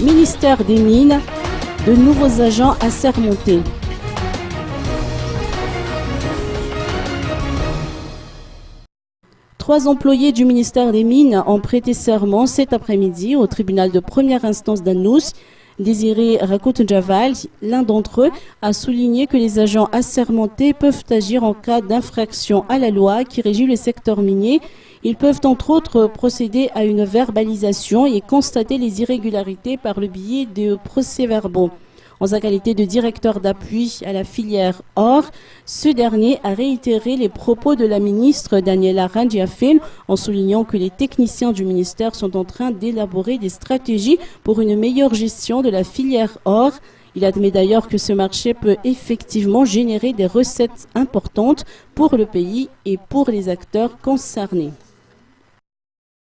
Ministère des Mines, de nouveaux agents assermentés. Trois employés du ministère des Mines ont prêté serment cet après-midi au tribunal de première instance d'Annous. Désiré Rakout-Javal, l'un d'entre eux, a souligné que les agents assermentés peuvent agir en cas d'infraction à la loi qui régit le secteur minier. Ils peuvent entre autres procéder à une verbalisation et constater les irrégularités par le biais de procès-verbaux. En sa qualité de directeur d'appui à la filière or, ce dernier a réitéré les propos de la ministre Daniela Rangiafel en soulignant que les techniciens du ministère sont en train d'élaborer des stratégies pour une meilleure gestion de la filière or. Il admet d'ailleurs que ce marché peut effectivement générer des recettes importantes pour le pays et pour les acteurs concernés.